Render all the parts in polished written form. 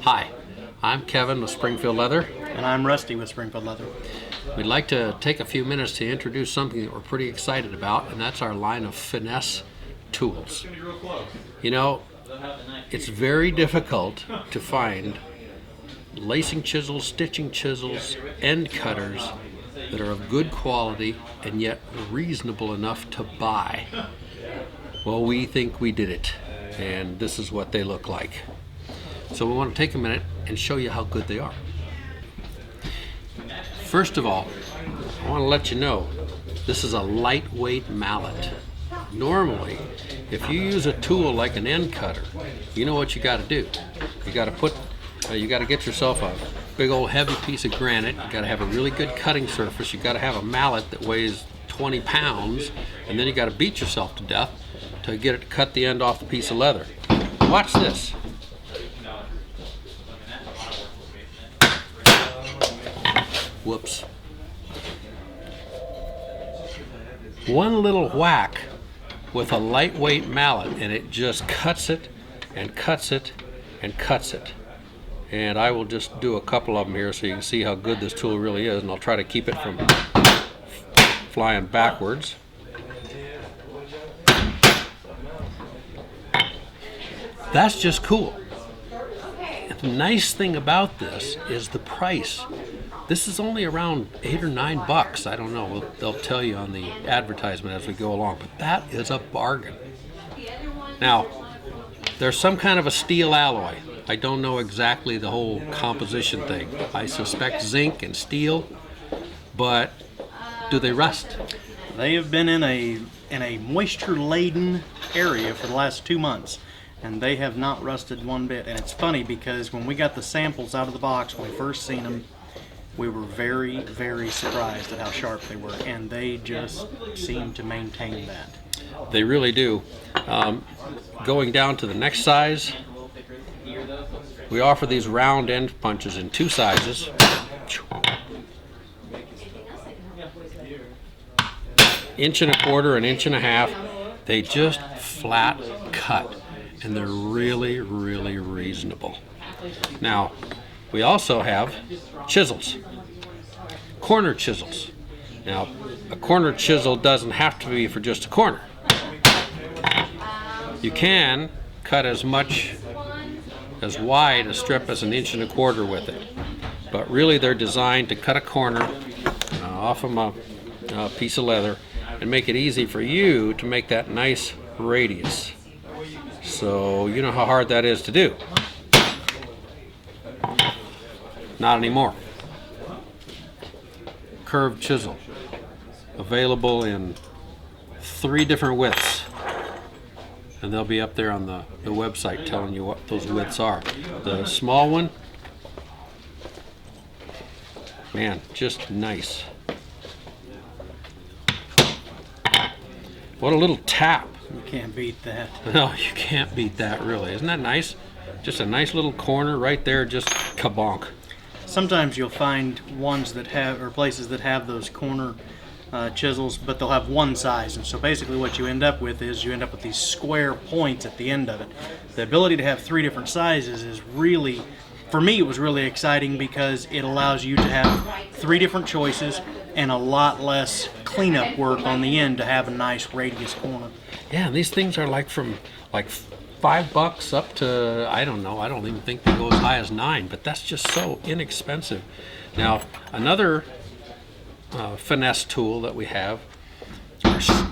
Hi, I'm Kevin with Springfield Leather. And I'm Rusty with Springfield Leather. We'd like to take a few minutes to introduce something that we're pretty excited about, and that's our line of Finesse Tools. You know, it's very difficult to find lacing chisels, stitching chisels, end cutters that are of good quality and yet reasonable enough to buy. Well, we think we did it, and this is what they look like. So we want to take a minute and show you how good they are. First of all, I want to let you know this is a lightweight mallet. Normally, if you use a tool like an end cutter, you know what you got to do. You got to get yourself a big old heavy piece of granite. You got to have a really good cutting surface. You got to have a mallet that weighs 20 pounds, and then you got to beat yourself to death to get it to cut the end off the piece of leather. Watch this. Whoops. One little whack with a lightweight mallet and it just cuts it and cuts it and cuts it. And I will just do a couple of them here so you can see how good this tool really is, and I'll try to keep it from flying backwards. That's just cool. The nice thing about this is the price. This is only around $8 or $9. I don't know. They'll tell you on the advertisement as we go along, but that is a bargain. Now, there's some kind of a steel alloy. I don't know exactly the whole composition thing. I suspect zinc and steel, but do they rust? They have been in a moisture-laden area for the last 2 months, and they have not rusted one bit. And it's funny because when we got the samples out of the box, when we first seen them, we were very, very surprised at how sharp they were, and they just seem to maintain that. They really do. Going down to the next size, we offer these round end punches in 2 sizes. Inch and a quarter, an inch and a half. They just flat cut, and they're really, really reasonable. Now, we also have chisels, corner chisels. Now, a corner chisel doesn't have to be for just a corner. You can cut as wide a strip as an inch and a quarter with it, but really they're designed to cut a corner off of a piece of leather and make it easy for you to make that nice radius. So you know how hard that is to do. Not anymore. Curved chisel, available in 3 different widths, and they'll be up there on the website telling you what those widths are. The small one, man, just nice. What a little tap. You can't beat that. No, you can't beat that, really. Isn't that nice? Just a nice little corner right there, just kabonk. Sometimes you'll find ones that have, or places that have those corner chisels, but they'll have one size, and so basically what you end up with is these square points at the end of it. The ability to have 3 different sizes is really, for me, it was really exciting because it allows you to have 3 different choices and a lot less cleanup work on the end to have a nice radius corner. Yeah, and these things are from $5 up to, I don't know, I don't even think they go as high as $9, but that's just so inexpensive. Now, another finesse tool that we have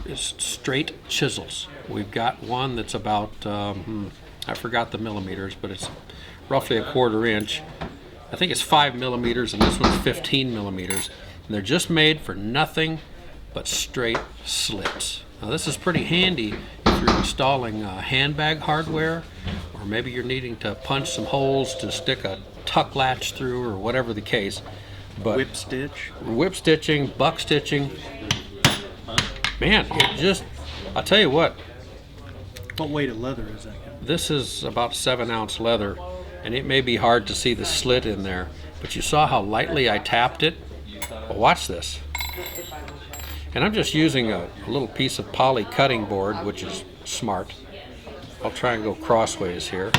is straight chisels. We've got one that's about, I forgot the millimeters, but it's roughly a 1/4 inch. I think it's 5 millimeters, and this one's 15 millimeters. And they're just made for nothing but straight slips. Now, this is pretty handy if you're installing handbag hardware, or maybe you're needing to punch some holes to stick a tuck latch through, or whatever the case. But whip stitching, buck stitching, man, it just, I'll tell you what. What weight of leather is that? This is about 7-ounce leather, and it may be hard to see the slit in there, but you saw how lightly I tapped it? Well, watch this. And I'm just using a little piece of poly cutting board, which is smart. I'll try and go crossways here.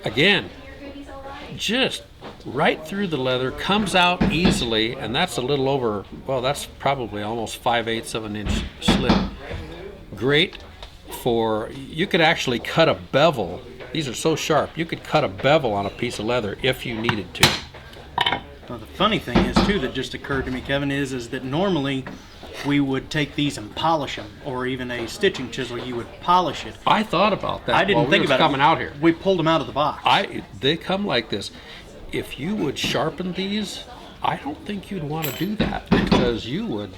again, just right through the leather, comes out easily, and that's a little over, well, that's probably almost 5/8 of an inch slip. Great for, you could actually cut a bevel. These are so sharp, you could cut a bevel on a piece of leather if you needed to. Well, the funny thing is, too, that just occurred to me, Kevin, is that normally we would take these and polish them, or even a stitching chisel, you would polish it. I thought about that. I didn't while think we were about coming it. out here. We pulled them out of the box. They come like this. If you would sharpen these, I don't think you'd want to do that, because you would.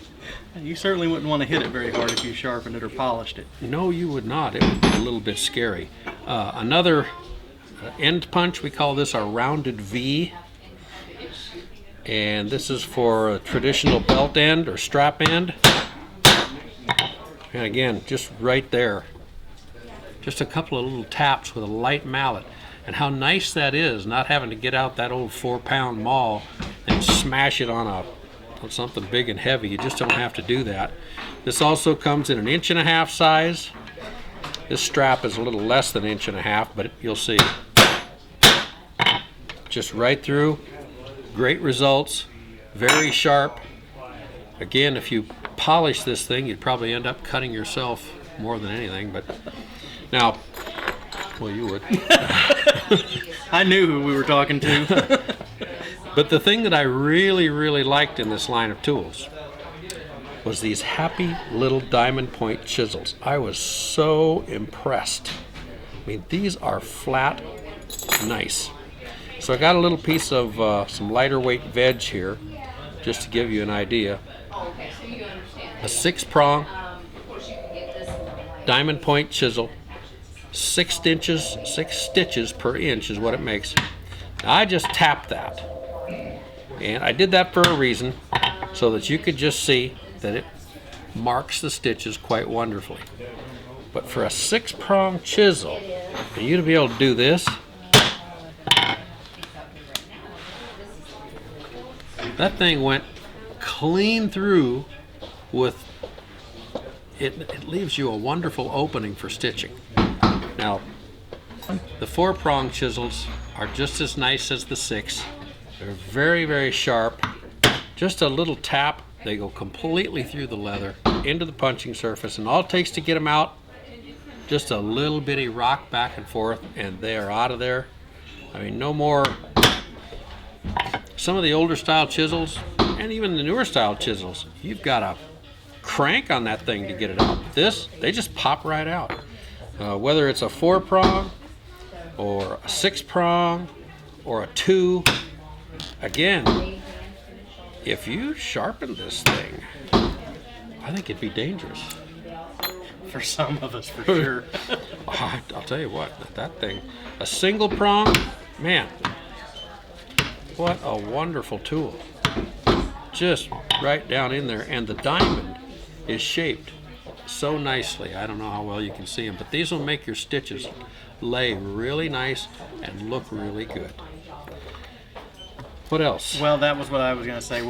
You certainly wouldn't want to hit it very hard if you sharpened it or polished it. No, you would not. It would be a little bit scary. Another end punch, we call this our rounded V. And this is for a traditional belt end or strap end. And again, just right there. Just a couple of little taps with a light mallet. And how nice that is, not having to get out that old 4-pound maul and smash it on something big and heavy. You just don't have to do that. This also comes in an 1.5 inch size. This strap is a little less than 1.5 inches, but you'll see. Just right through. Great results. Very sharp. Again, if you polish this thing, you'd probably end up cutting yourself more than anything, but now, well, you would. I knew who we were talking to. But the thing that I really, really liked in this line of tools was these happy little diamond point chisels. I was so impressed. I mean, these are flat nice. So I got a little piece of some lighter weight veg here, just to give you an idea. A 6-prong diamond point chisel, 6 stitches per inch is what it makes. Now, I just tapped that, and I did that for a reason, so that you could just see that it marks the stitches quite wonderfully. But for a 6-prong chisel, for you to be able to do this, that thing went clean through with it leaves you a wonderful opening for stitching. Now, the 4-prong chisels are just as nice as the 6. They're very, very sharp. Just a little tap, they go completely through the leather into the punching surface, and all it takes to get them out, just a little bitty rock back and forth, and they are out of there. I mean, no more. Some of the older style chisels, and even the newer style chisels, you've got to crank on that thing to get it out. This, they just pop right out. Whether it's a 4-prong or a 6-prong or a 2, again, if you sharpen this thing, I think it'd be dangerous. For some of us, for sure. I'll tell you what, that thing, a single prong, man, what a wonderful tool. Just right down in there, and the diamond is shaped so nicely. I don't know how well you can see them, but these will make your stitches lay really nice and look really good. What else? Well, that was what I was going to say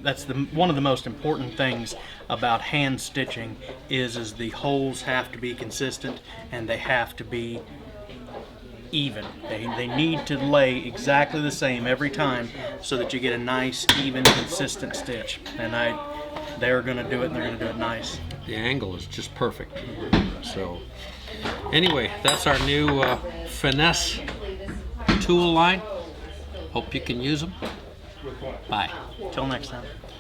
that's one of the most important things about hand stitching is the holes have to be consistent and they have to be even. They need to lay exactly the same every time so that you get a nice, even, consistent stitch. And they're going to do it, and they're going to do it nice. The angle is just perfect. So, anyway, that's our new Finesse tool line. Hope you can use them. Bye. Till next time.